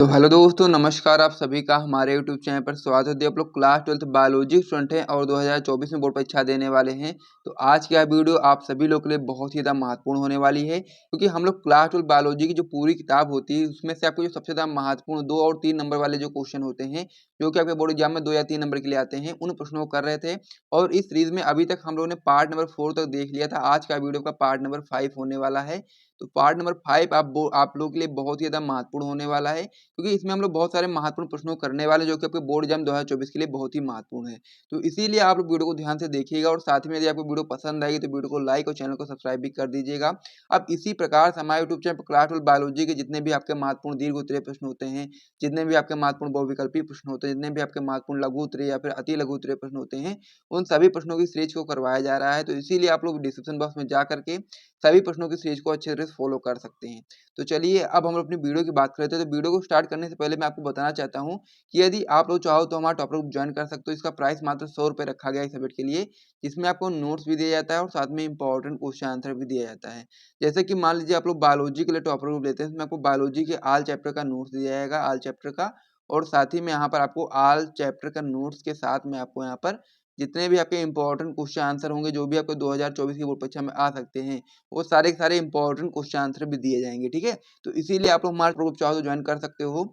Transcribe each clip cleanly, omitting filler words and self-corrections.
तो हेलो दोस्तों, नमस्कार। आप सभी का हमारे यूट्यूब चैनल पर स्वागत है। यदि आप लोग क्लास 12th बायोलॉजी स्टूडेंट हैं और 2024 में बोर्ड परीक्षा देने वाले हैं, तो आज की यह वीडियो आप सभी लोग के लिए बहुत ही ज़्यादा महत्वपूर्ण होने वाली है, क्योंकि हम लोग क्लास 12th बायोलॉजी की जो पूरी किताब होती है, उसमें से आपको जो सबसे ज़्यादा महत्वपूर्ण 2 और 3 नंबर वाले जो क्वेश्चन होते हैं, जो कि आपके बोर्ड एग्जाम में 2 या 3 नंबर के लिए आते हैं, उन प्रश्नों को कर रहे थे। और इस सीरीज में अभी तक हम लोगों ने पार्ट नंबर 4 तक देख लिया था। आज का वीडियो का पार्ट नंबर 5 होने वाला है। तो पार्ट नंबर 5 आप लोगों के लिए बहुत ही ज़्यादा महत्वपूर्ण होने वाला है, क्योंकि इसमें हम लोग बहुत सारे महत्वपूर्ण प्रश्नों को करने वाले हैं, जो कि आपके बोर्ड एग्जाम 2024 के लिए बहुत ही महत्वपूर्ण है। तो इसीलिए आप लोग वीडियो को ध्यान से देखिएगा, और साथ में यदि आपको वीडियो पसंद आएगी तो वीडियो को लाइक और चैनल को सब्सक्राइब भी कर दीजिएगा। अब इसी प्रकार से हमारे यूट्यूब चैनल पर क्लास 12 बायोलॉजी के जितने भी आपके महत्वपूर्ण दीर्घ उत्तरीय प्रश्न होते हैं, जितने भी आपके महत्वपूर्ण बहुविकल्पीय प्रश्न होते हैं, जितने भी आपके महत्वपूर्ण लघु उत्तरीय या फिर अति लघु उत्तरीय प्रश्न होते हैं, उन सभी प्रश्नों की सीरीज को करवाया जा रहा है। तो इसीलिए आप लोग डिस्क्रिप्शन बॉक्स में जा करके सभी प्रश्नों की सीरीज को अच्छे तरह से फॉलो कर सकते हैं। तो चलिए अब हम अपनी वीडियो की बात करते हैं। तो वीडियो को स्टार्ट करने से पहले मैं आपको बताना चाहता हूँ कि यदि आप लोग चाहो तो हमारा टॉपर ग्रुप ज्वाइन कर सकते हो। इसका प्राइस मात्र 100 रुपये रखा गया है इस सब्जेक्ट के लिए, जिसमें आपको नोट्स भी दिया जाता है और साथ में इंपॉर्टेंट क्वेश्चन आंसर भी दिया जाता है। जैसे कि मान लीजिए आप लोग बायोलॉजी के लिए टॉपर ग्रुप लेते हैं, इसमें आपको बायोलॉजी के आल चैप्टर का नोट्स दिया जाएगा, आल चैप्टर का। और साथ ही में यहाँ पर आपको आल चैप्टर का नोट्स के साथ में आपको यहाँ पर जितने भी आपके इंपॉर्टेंट क्वेश्चन आंसर होंगे, जो भी आपको 2024 की बोर्ड परीक्षा में आ सकते हैं, वो सारे के सारे इंपॉर्टेंट क्वेश्चन आंसर भी दिए जाएंगे। ठीक है, तो इसीलिए आप लोग हमारा ग्रुप चाहो तो ज्वाइन कर सकते हो।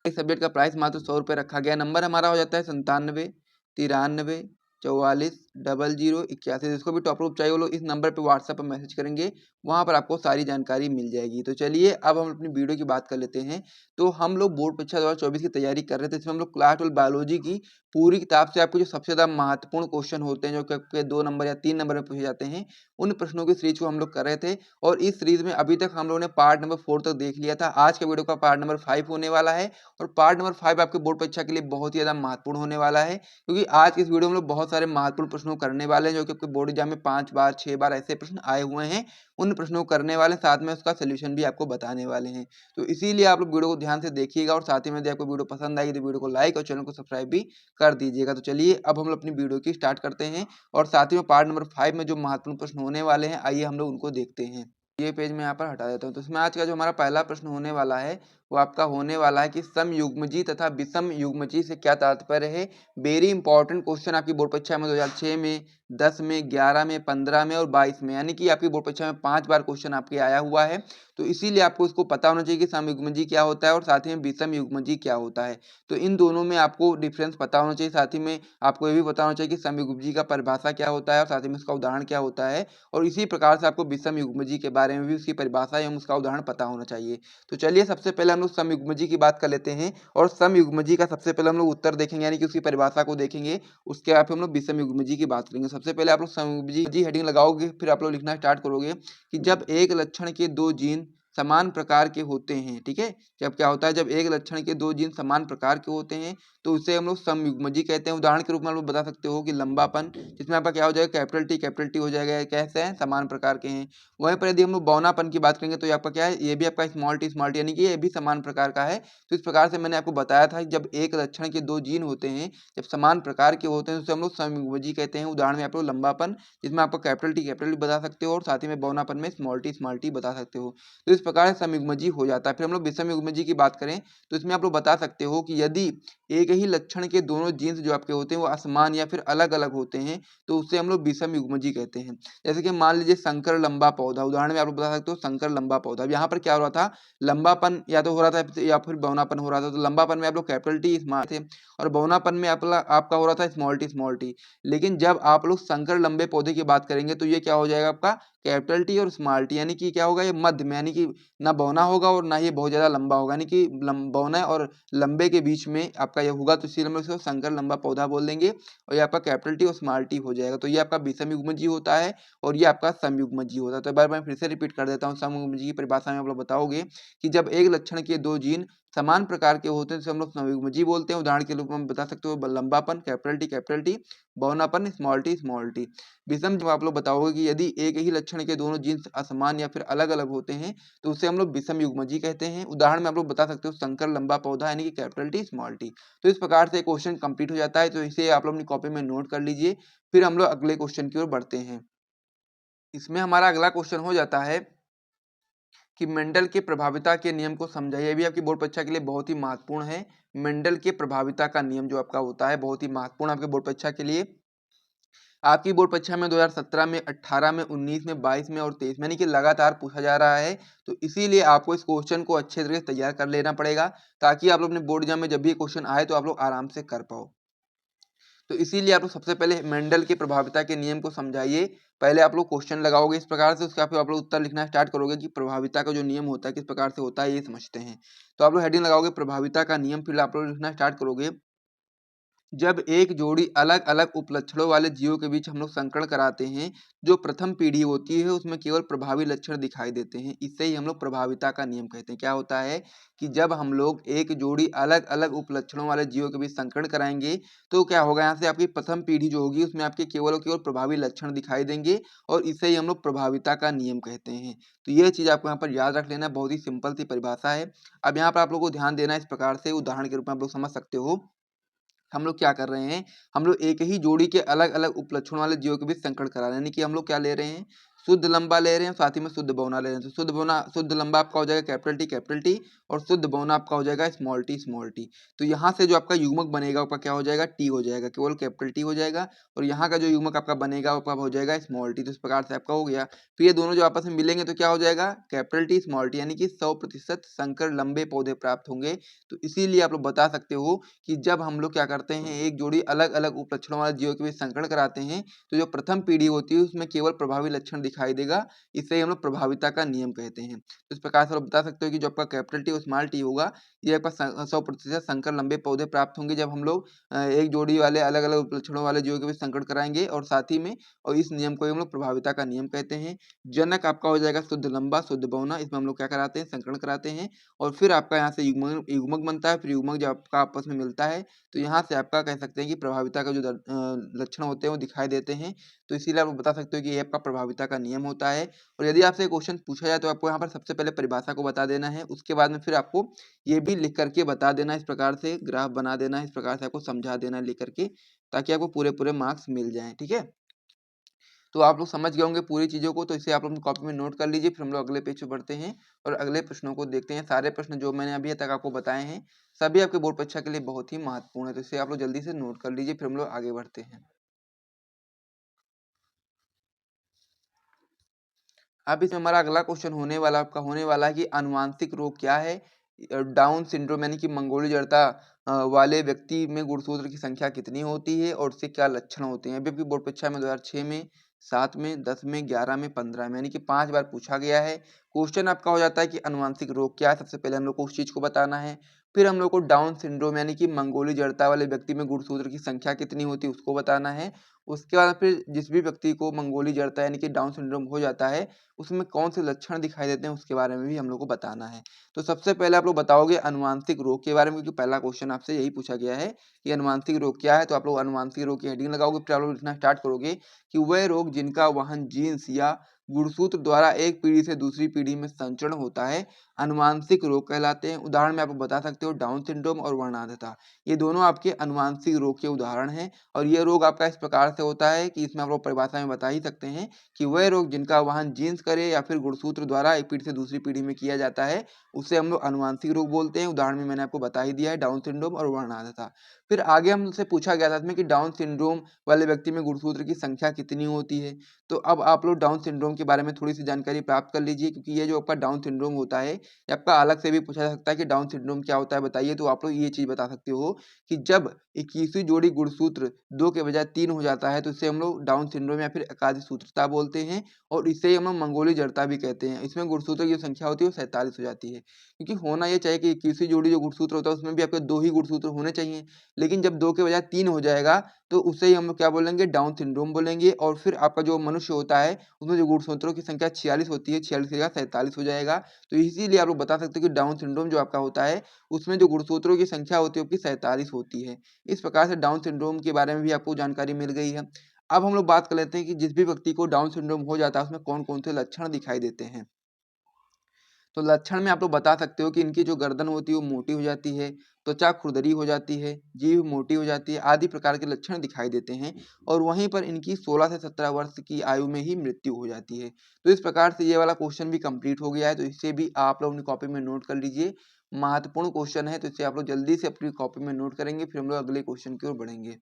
इस सब्जेक्ट का प्राइस मात्र 100 रुपये रखा गया। नंबर हमारा हो जाता है 97 93 44 0081। जिसको भी टॉप ग्रुप चाहिए वो लोग इस नंबर पे व्हाट्सएप पर मैसेज करेंगे, वहाँ पर आपको सारी जानकारी मिल जाएगी। तो चलिए अब हम अपनी वीडियो की बात कर लेते हैं। तो हम लोग बोर्ड परीक्षा 2024 की तैयारी कर रहे थे, इसमें हम लोग क्लास 12 बायोलॉजी की पूरी किताब से आपको जो सबसे ज़्यादा महत्वपूर्ण क्वेश्चन होते हैं, जो कि आपके 2 नंबर या 3 नंबर में पूछे जाते हैं, उन प्रश्नों की सीरीज को हम लोग कर रहे थे। और इस सीरीज में अभी तक हम लोगों ने पार्ट नंबर 4 तक देख लिया था। आज के वीडियो का पार्ट नंबर 5 होने वाला है। और पार्ट नंबर 5 आपके बोर्ड परीक्षा के लिए बहुत ही ज़्यादा महत्वपूर्ण होने वाला है, क्योंकि आज की इस वीडियो में हम लोग बहुत सारे महत्वपूर्ण प्रश्नों को करने वाले हैं, जो कि आपके बोर्ड एग्जाम में 5 बार 6 बार ऐसे प्रश्न आए हुए हैं। उन प्रश्नों को करने वाले हैं, साथ में उसका सोल्यूशन भी आपको बताने वाले हैं। तो इसीलिए आप लोग वीडियो को ध्यान से देखिएगा, और साथ ही में यदि आपको वीडियो पसंद आएगी तो वीडियो को लाइक और चैनल को सब्सक्राइब भी कर दीजिएगा। तो चलिए अब हम लोग अपनी वीडियो की स्टार्ट करते हैं, और साथ ही में पार्ट नंबर 5 में जो महत्वपूर्ण प्रश्न होने वाले हैं, आइए हम लोग उनको देखते हैं। ये पेज मैं यहाँ पर हटा देता हूँ। तो इसमें आज का जो हमारा पहला प्रश्न होने वाला है, वो आपका होने वाला है कि समयुग्मजी तथा विषमयुग्मजी से क्या तात्पर्य है। वेरी इंपॉर्टेंट क्वेश्चन आपकी बोर्ड परीक्षा में 2006 में, 10 में, 11 में, 15 में और 22 में, यानी कि आपकी बोर्ड परीक्षा में 5 बार क्वेश्चन आपके आया हुआ है। तो इसीलिए आपको इसको पता होना चाहिए कि समयुग्मजी क्या होता है और साथ ही में विषमयुग्मजी क्या होता है। तो इन दोनों में आपको डिफरेंस पता होना चाहिए। साथ ही में आपको ये भी पता होना चाहिए कि समयुग्मजी का परिभाषा क्या होता है और साथ ही में उसका उदाहरण क्या होता है। और इसी प्रकार से आपको विषमयुग्मजी के बारे में भी उसकी परिभाषा एवं उसका उदाहरण पता होना चाहिए। तो चलिए सबसे पहले हम लोग समयुग्मजी की बात कर लेते हैं, और समयुग्मजी का सबसे पहले हम लोग उत्तर देखेंगे, यानी कि उसकी परिभाषा को देखेंगे। उसके बाद हम लोग विषमयुग्मजी की बात करेंगे। सबसे पहले आप लोग समयुग्मजी हेडिंग लगाओगे, फिर आप लोग लिखना स्टार्ट करोगे कि जब एक लक्षण के 2 जीन समान प्रकार के होते हैं। ठीक है, जब क्या होता है, जब एक लक्षण के 2 जीन समान प्रकार के होते हैं, तो उसे हम लोग समयुग्मजी कहते हैं। उदाहरण के रूप में आप लोग बता सकते हो कि लंबापन, जिसमें आपका क्या हो जाएगा, कैपिटल टी हो जाएगा। कैसे हैं, समान प्रकार के हैं। वहीं पर यदि हम लोग बौनापन की बात करेंगे, तो ये आपका क्या है, ये भी आपका स्मॉल टी, यानी कि ये भी समान प्रकार का है। तो इस प्रकार से मैंने आपको बताया था कि जब एक लक्षण के 2 जीन होते हैं, जब समान प्रकार के होते हैं, तो उसे हम लोग समयुग्मजी कहते हैं। उदाहरण में आप लोग लंबापन, जिसमें आपका कैपिटल टी बता सकते हो, और साथ ही में बौनापन में स्मॉल टी बता सकते हो। तो इस प्रकार से समयुग्मजी हो जाता है। फिर हम लोग विषमयुग्मजी की बात करें, तो इसमें आप लोग बता सकते हो कि यदि एक ही लक्षण के दोनों जीन्स जो आपके होते हैं वो असमान या फिर अलग अलग होते हैं, तो उससे हम लोग विषमयुग्मजी कहते हैं। जैसे कि मान लीजिए शंकर लंबा पौधा, उदाहरण में आप लोग बता सकते हो शंकर लंबा पौधा। यहाँ पर क्या हो रहा था, लंबापन या तो हो रहा था या फिर बौनापन हो रहा था। तो लंबापन में आप लोग कैपिटल टी स्मॉल थे, और बौनापन में आपका हो रहा था स्मॉल टी। लेकिन जब आप लोग शंकर लंबे पौधे की बात करेंगे, तो ये क्या हो जाएगा, आपका कैपिटल टी और स्मॉल टी, यानी कि क्या होगा, ये मध्य में, यानी कि ना बौना होगा और ना ये बहुत ज्यादा लंबा होगा, यानी कि बौना और लंबे के बीच में आपका ये होगा। तो इसीलिए हम इसको शंकर लंबा पौधा बोल देंगे, और ये आपका कैपिटल टी और स्मॉल टी हो जाएगा। तो ये आपका विषमयुग्मजी होता है, और ये आपका समयुग्मजी होता है। तो एक बार मैं फिर से रिपीट कर देता हूँ। समयुग्मजी की परिभाषा में आप लोग बताओगे कि जब एक लक्षण के 2 जीन समान प्रकार के होते हैं, तो हम लोग समयुग्मजी बोलते हैं। उदाहरण के रूप में बता सकते हो लंबापन कैपिटल टी, बौनापन स्मॉल टी। विषम जब आप लोग बताओगे कि यदि एक ही लक्षण के दोनों जीन असमान या फिर अलग अलग होते हैं, तो उसे हम लोग विषमयुग्मजी कहते हैं। उदाहरण में आप लोग बता सकते हो शंकर लंबा पौधा, यानी कि कैपिटल टी स्मॉल टी। तो इस प्रकार से क्वेश्चन कंप्लीट हो जाता है। तो इसे आप लोग अपनी कॉपी में नोट कर लीजिए। फिर हम लोग अगले क्वेश्चन की ओर बढ़ते हैं। इसमें हमारा अगला क्वेश्चन हो जाता है कि मेंडल के प्रभाविता के नियम को समझाइए। ये भी आपकी बोर्ड परीक्षा के लिए बहुत ही महत्वपूर्ण है। मेंडल के प्रभाविता का नियम जो आपका होता है बहुत ही महत्वपूर्ण आपके बोर्ड परीक्षा के लिए। आपकी बोर्ड परीक्षा में 2017 में, 18 में, 19 में, 22 में और 23 में यानी कि लगातार पूछा जा रहा है। तो इसीलिए आपको इस क्वेश्चन को अच्छे तरीके से तैयार कर लेना पड़ेगा, ताकि आप लोग अपने बोर्ड एग्जाम में जब भी क्वेश्चन आए तो आप लोग आराम से कर पाओ। तो इसीलिए आप लोग सबसे पहले मेंडल की प्रभाविता के नियम को समझाइए। पहले आप लोग क्वेश्चन लगाओगे इस प्रकार से, उसका फिर आप लोग उत्तर लिखना स्टार्ट करोगे कि प्रभाविता का जो नियम होता है किस प्रकार से होता है, ये समझते हैं। तो आप लोग हेडिंग लगाओगे प्रभाविता का नियम, फिर आप लोग लिखना स्टार्ट करोगे, जब एक जोड़ी अलग अलग उपलक्षणों वाले जीवों के बीच हम लोग संकरण कराते हैं, जो प्रथम पीढ़ी होती है उसमें केवल प्रभावी लक्षण दिखाई देते हैं। इससे ही हम लोग प्रभाविता का नियम कहते हैं। क्या होता है कि जब हम लोग एक जोड़ी अलग अलग उपलक्षणों वाले जीवों के बीच संकरण कराएंगे, तो क्या होगा, यहाँ से आपकी प्रथम पीढ़ी जो होगी उसमें आपके केवल और केवल प्रभावी लक्षण दिखाई देंगे, और इसे ही हम लोग प्रभाविता का नियम कहते हैं। तो यह चीज आपको यहाँ पर याद रख लेना, बहुत ही सिंपल सी परिभाषा है। अब यहाँ पर आप लोगों को ध्यान देना इस प्रकार से, उदाहरण के रूप में आप लोग समझ सकते हो। हम लोग क्या कर रहे हैं, हम लोग एक ही जोड़ी के अलग अलग उपलक्षण वाले जीवों के बीच संकरण करा रहे हैं, यानी कि हम लोग क्या ले रहे हैं, शुद्ध लंबा ले रहे हैं, साथ ही में शुद्ध बौना ले रहे हैं। तो शुद्ध लंबा आपका हो जाएगा कैपिटल टी, और शुद्ध बौना आपका हो जाएगा स्मॉल टी। तो यहाँ से जो आपका युग्मक बनेगा आपका क्या हो जाएगा, टी हो जाएगा, केवल कैपिटल टी हो जाएगा, और यहाँ का जो युग्मक आपका बनेगा वो आपका हो जाएगा स्मॉल टी। तो इस प्रकार से आपका हो गया। फिर ये दोनों जो आपस में मिलेंगे तो क्या हो जाएगा, कैपिटल टी स्मॉल टी, यानी कि 100% संकर लंबे पौधे प्राप्त होंगे। तो इसीलिए आप लोग बता सकते हो कि जब हम लोग क्या करते हैं, एक जोड़ी अलग अलग उपलक्षणों वाले जीवों के बीच संकरण कराते हैं, तो जो प्रथम पीढ़ी होती है उसमें केवल प्रभावी लक्षण दिखाई देगा। इसे हम लोग प्रभाविता का नियम कहते हैं। तो इस प्रकार से आप बता सकते हो कि जो आपका कैपिटल टी और स्मॉल टी होगा, ये आपका 100% संकर लंबे पौधे प्राप्त होंगे जब हम लोग एक जोड़ी वाले अलग अलग उपलक्षणों वाले जीवों के बीच संकरण कराएंगे, और साथ ही में, और इस नियम को हम लोग प्रभाविता का नियम कहते हैं। जनक आपका हो जाएगा शुद्ध लंबा शुद्ध बौना, इसमें हम लोग क्या कराते हैं, संकरण कराते हैं, और फिर आपका यहाँ से युग्मक बनता है। फिर युग्मक जब आपका आपस में मिलता है, तो यहाँ से आपका कह सकते हैं कि प्रभाविता का जो लक्षण होते हैं वो दिखाई देते हैं। तो इसीलिए आप बता सकते हो कि ये आपका प्रभाविता का नियम होता है। और यदि आपसे क्वेश्चन पूछा जाए तो आपको यहाँ पर सबसे पहले परिभाषा को बता देना है, उसके बाद में फिर आपको ये भी लिख करके बता देना, इस प्रकार से ग्राफ बना देना है, इस प्रकार से आपको समझा देना है लिख करके, ताकि आपको पूरे पूरे मार्क्स मिल जाएं। ठीक है, तो आप लोग समझ गए होंगे पूरी चीज़ों को, तो इसे आप लोग कॉपी में नोट कर लीजिए। फिर हम लोग अगले पेज पे बढ़ते हैं और अगले प्रश्नों को देखते हैं। सारे प्रश्न जो मैंने अभी तक आपको बताए हैं, सभी आपके बोर्ड परीक्षा के लिए बहुत ही महत्वपूर्ण है, तो इसे आप लोग जल्दी से नोट कर लीजिए। फिर हम लोग आगे बढ़ते हैं। अब इसमें हमारा अगला क्वेश्चन होने वाला है कि आनुवांशिक रोग क्या है। डाउन सिंड्रोम यानी कि मंगोली जड़ता वाले व्यक्ति में गुणसूत्र की संख्या कितनी होती है और उससे क्या लक्षण होते हैं। अभी आपकी बोर्ड परीक्षा में 2006 में, 7 में, 10 में, 11 में, 15 में, यानी कि 5 बार पूछा गया है। क्वेश्चन आपका हो जाता है कि आनुवांशिक रोग क्या है। सबसे पहले हम लोग को उस चीज को बताना है, फिर हम लोग को डाउन सिंड्रोम यानी कि मंगोली जड़ता वाले व्यक्ति में गुणसूत्र की संख्या कितनी होती है उसको बताना है। उसके बाद फिर जिस भी व्यक्ति को मंगोली जड़ता यानी कि डाउन सिंड्रोम हो जाता है, उसमें कौन से लक्षण दिखाई देते हैं उसके बारे में भी हम लोग को बताना है। तो सबसे पहले आप लोग बताओगे अनुवांशिक रोग के बारे में, क्योंकि पहला क्वेश्चन आपसे यही पूछा गया है कि अनुवांशिक रोग क्या है। तो आप लोग अनुवांशिक रोग की हेडिंग लगाओगे, फिर आप लोग लिखना स्टार्ट करोगे कि वह रोग जिनका वाहन जीन्स या गुणसूत्र द्वारा एक पीढ़ी से दूसरी पीढ़ी में संचरण होता है, अनुवांशिक रोग कहलाते हैं। उदाहरण में आप बता सकते हो डाउन सिंड्रोम और वर्णांधता, ये दोनों आपके अनुवांशिक रोग के उदाहरण हैं। और ये रोग आपका इस प्रकार से होता है कि इसमें आप लोग परिभाषा में बता ही सकते हैं कि वह रोग जिनका वाहन जीन्स करे या फिर गुणसूत्र द्वारा एक पीढ़ी से दूसरी पीढ़ी में किया जाता है, उसे हम लोग अनुवांशिक रोग बोलते हैं। उदाहरण में मैंने आपको बता ही दिया है, डाउन सिंड्रोम और वर्णांधता। फिर आगे हमसे पूछा गया था इसमें कि डाउन सिंड्रोम वाले व्यक्ति में गुणसूत्र की संख्या कितनी होती है। तो अब आप लोग डाउन सिंड्रोम के बारे में थोड़ी सी जानकारी प्राप्त कर लीजिए, क्योंकि ये जो आपका डाउन सिंड्रोम होता है, ये आपका अलग से भी पूछा जा सकता है कि डाउन सिंड्रोम क्या होता है बताइए। तो आप लोग ये चीज बता सकते हो कि जब 21वीं जोड़ी गुणसूत्र 2 के बजाय 3 हो जाता है, तो इसे हम लोग डाउन सिंड्रोम या फिर एकाधिक सूत्रता बोलते हैं, और इसे हम लोग मंगोली जड़ता भी कहते हैं। इसमें गुणसूत्र की जो संख्या होती है वो 47 हो जाती है, क्योंकि होना ये चाहिए कि 21वीं जोड़ी जो गुणसूत्र होता है उसमें भी आपके 2 ही गुणसूत्र होने चाहिए, लेकिन जब 2 के बजाय 3 हो जाएगा तो उसे ही हम लोग क्या बोलेंगे, डाउन सिंड्रोम बोलेंगे। और फिर आपका जो मनुष्य होता है उसमें जो गुणसूत्रों की संख्या 46 होती है, 46 की जगह 47 हो जाएगा। तो इसीलिए आप लोग बता सकते हो कि डाउन सिंड्रोम जो आपका होता है उसमें जो गुणसूत्रों की संख्या होती है आपकी 47 होती है। इस प्रकार से डाउन सिंड्रोम के बारे में भी आपको जानकारी मिल गई है। अब हम लोग बात कर लेते हैं कि जिस भी व्यक्ति को डाउन सिंड्रोम हो जाता है उसमें कौन-कौन से लक्षण दिखाई देते हैं। तो लक्षण में आप लोग बता सकते हो कि इनकी जो गर्दन होती है वो मोटी हो जाती है, त्वचा खुरदरी हो जाती है, जीभ मोटी हो जाती है, आदि प्रकार के लक्षण दिखाई देते हैं और वहीं पर इनकी 16 से 17 वर्ष की आयु में ही मृत्यु हो जाती है। तो इस प्रकार से ये वाला क्वेश्चन भी कंप्लीट हो गया है, तो इसे भी आप लोग अपनी कॉपी में नोट कर लीजिए। महत्वपूर्ण क्वेश्चन है, तो इसे आप लोग जल्दी से अपनी कॉपी में नोट करेंगे, फिर हम लोग अगले क्वेश्चन की ओर बढ़ेंगे।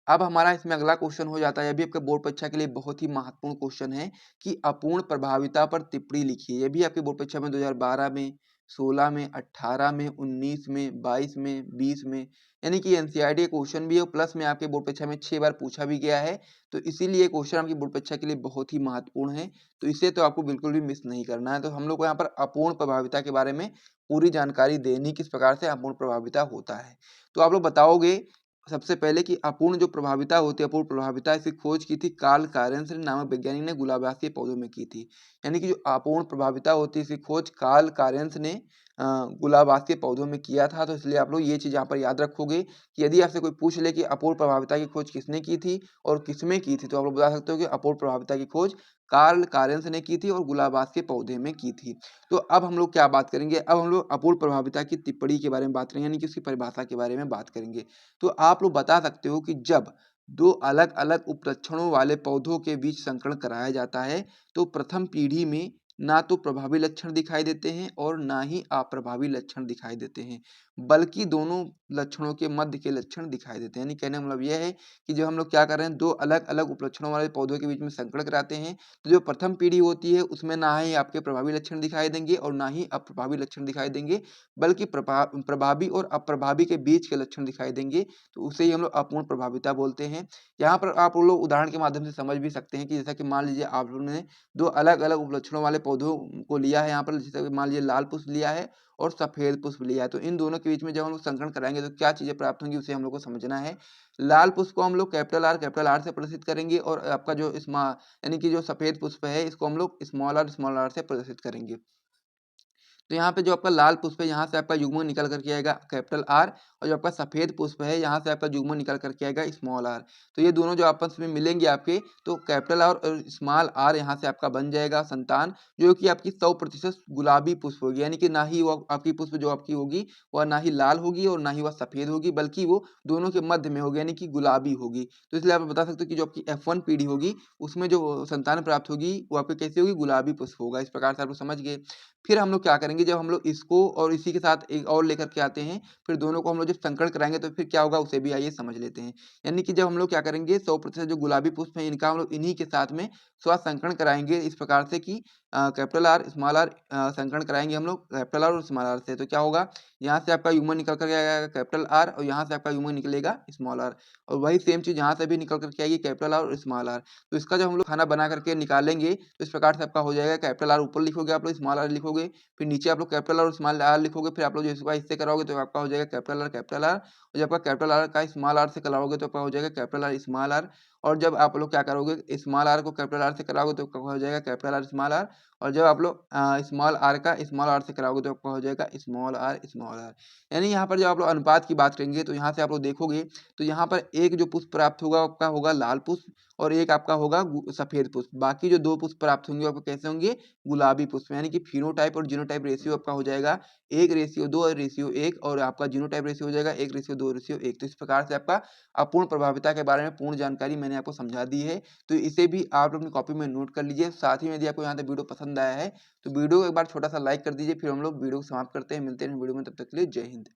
अब हमारा इसमें अगला क्वेश्चन हो जाता है, ये भी आपके बोर्ड परीक्षा के लिए बहुत ही महत्वपूर्ण क्वेश्चन है कि अपूर्ण प्रभाविता पर टिप्पणी लिखिए। ये भी आपके बोर्ड परीक्षा में 2012 में, 16 में, 18 में, 19 में, 22 में, 20 में, यानी कि एनसीईआरटी का क्वेश्चन भी है और प्लस में आपके बोर्ड परीक्षा में 6 बार पूछा भी गया है। तो इसीलिए क्वेश्चन आपकी बोर्ड परीक्षा के लिए बहुत ही महत्वपूर्ण है, तो इसे तो आपको बिल्कुल भी मिस नहीं करना है। तो हम लोग को यहाँ पर अपूर्ण प्रभाविता के बारे में पूरी जानकारी देनी, किस प्रकार से अपूर्ण प्रभाविता होता है। तो आप लोग बताओगे सबसे पहले कि अपूर्ण जो प्रभाविता होती है, अपूर्ण प्रभाविता, इसकी खोज की थी कार्ल कारेंस नामक वैज्ञानिक ने गुलाबासी पौधों में की थी। यानी कि जो अपूर्ण प्रभाविता होती है, इसकी खोज कार्ल कारेंस ने गुलाबासी के पौधों में किया था। तो इसलिए आप लोग ये चीज़ यहाँ पर याद रखोगे कि यदि आपसे कोई पूछ ले कि अपूर्ण प्रभाविता की खोज किसने की थी और किसमें की थी, तो आप लोग बता सकते हो कि अपूर्ण प्रभाविता की खोज कार्ल कारेंस ने की थी और गुलाबास के पौधे में की थी। तो अब हम लोग क्या बात करेंगे, अब हम लोग अपूर्ण प्रभाविता की टिप्पणी के बारे में बात करेंगे, यानी कि उसकी परिभाषा के बारे में बात करेंगे। तो आप लोग बता सकते हो कि जब दो अलग-अलग उपलक्षणों वाले पौधों के बीच संकरण कराया जाता है, तो प्रथम पीढ़ी में ना तो प्रभावी लक्षण दिखाई देते हैं और ना ही अप्रभावी लक्षण दिखाई देते हैं, बल्कि दोनों लक्षणों के मध्य के लक्षण दिखाई देते हैं। यानी कहने का मतलब यह है कि जब हम लोग क्या कर रहे हैं, दो अलग-अलग उपलक्षणों वाले पौधों के बीच में संकरण कराते हैं, तो जो प्रथम पीढ़ी होती है उसमें ना ही आपके प्रभावी लक्षण दिखाई देंगे और ना ही अप्रभावी लक्षण दिखाई देंगे, बल्कि प्रभावी और अप्रभावी के बीच के लक्षण दिखाई देंगे। तो उसे ही हम लोग अपूर्ण प्रभाविता बोलते हैं। यहाँ पर आप लोग उदाहरण के माध्यम से समझ भी सकते हैं कि जैसा कि मान लीजिए आप लोगों ने दो अलग-अलग उपलक्षणों वाले पौधों को लिया है, यहाँ पर जैसे कि मान लीजिए लाल पुष्प लिया है और सफेद पुष्प लिया है। तो इन दोनों के बीच में जब हम लोग संकरण कराएँगे तो क्या चीज़ें प्राप्त होंगी, उसे हम लोग को समझना है। लाल पुष्प को हम लोग कैपिटल आर से प्रदर्शित करेंगे और आपका जो यानी कि जो सफेद पुष्प है इसको हम लोग स्मॉल आर से प्रदर्शित करेंगे। तो यहाँ पे जो आपका लाल पुष्प है, यहाँ से आपका युग्म निकल कर के आएगा कैपिटल आर और जो आपका सफ़ेद पुष्प है, यहाँ से आपका युग्म निकल कर के आएगा स्मॉल आर। तो ये दोनों जो आपस में मिलेंगे आपके, तो कैपिटल आर और स्मॉल आर यहाँ से आपका बन जाएगा संतान, जो कि आपकी 100% गुलाबी पुष्प होगी। यानी कि ना ही वो आपकी पुष्प जो आपकी होगी, वह ना ही लाल होगी और ना ही वह सफ़ेद होगी, बल्कि वो दोनों के मध्य में होगी, यानी कि गुलाबी होगी। तो इसलिए आप बता सकते हो कि जो आपकी F1 पीढ़ी होगी, उसमें जो संतान प्राप्त होगी, वो आपकी कैसी होगी? गुलाबी पुष्प होगा। इस प्रकार से आप लोग समझ गए। फिर हम लोग क्या करेंगे, जब हम लोग इसको और इसी के साथ एक और लेकर के आते हैं, फिर दोनों को हम लोग जब संकरण कराएँगे तो फिर क्या होगा उसे भी आइए समझ लेते हैं। यानी कि जब हम लोग क्या करेंगे, 100% जो गुलाबी पुष्प है इनका हम लोग इन्हीं के साथ में स्वसंकरण कराएँगे इस प्रकार से कि कैपिटल आर, स्मॉल आर संकरण कराएँगे हम लोग कैपिटल आर और स्मॉल आर से। तो क्या होगा, यहाँ से आपका युग्मन निकल कर के आएगा कैपिटल आर और यहाँ से आपका युग्मन निकलेगा स्मॉल आर और वही सेम चीज़ यहाँ से भी निकल कर के आएगी कैपिटल आर और स्मॉल आर। तो इसका जब हम लोग खाना बना करके निकालेंगे, तो इस प्रकार से आपका हो जाएगा कैपिटल आर ऊपर लिखोगे आप लोग, स्मॉल आर लिखोगे, फिर नीचे आप लोग कैपिटल और स्मॉल आर लिखोगे, फिर आप लोग जो इसका इससे कराओगे तो आपका हो जाएगा कैपिटल आर और जब आपका कैपिटल आर का स्मॉल आर से कराओगे तो आपका हो जाएगा कैपिटल आर स्मॉल आर और जब आप लोग क्या करोगे, स्मॉल आर को कैपिटल आर से कराओगे तो आपका हो जाएगा कैपिटल आर स्मॉल आर और जब आप लोग स्मॉल आर का स्मॉल आर से कराओगे तो आपका हो जाएगा स्मॉल आर स्मॉल आर। यानी यहाँ पर जब आप लोग अनुपात की बात करेंगे तो यहाँ से आप लोग देखोगे तो यहाँ पर एक जो पुष्प प्राप्त होगा आपका होगा लाल पुष्प और एक आपका होगा सफेद पुष्प। बाकी जो 2 पुष्प प्राप्त होंगे आपको कैसे होंगे, गुलाबी पुष्प। यानी कि फिनोटाइप और जीनोटाइप रेशियो आपका हो जाएगा 1:2 और रेशियो 1 और आपका जीनोटाइप रेशियो हो जाएगा 1:2 रेशियो 1। तो इस प्रकार से आपका अपूर्ण प्रभाविता के बारे में पूर्ण जानकारी मैंने आपको समझा दी है। तो इसे भी आप अपनी कॉपी में नोट कर लीजिए। साथ ही में यदि आपको यहाँ तक वीडियो पसंद आया है, तो वीडियो को एक बार छोटा-सा लाइक कर दीजिए। फिर हम लोग वीडियो को समाप्त करते हैं। मिलते हैं वीडियो में, तब तक के लिए जय हिंद।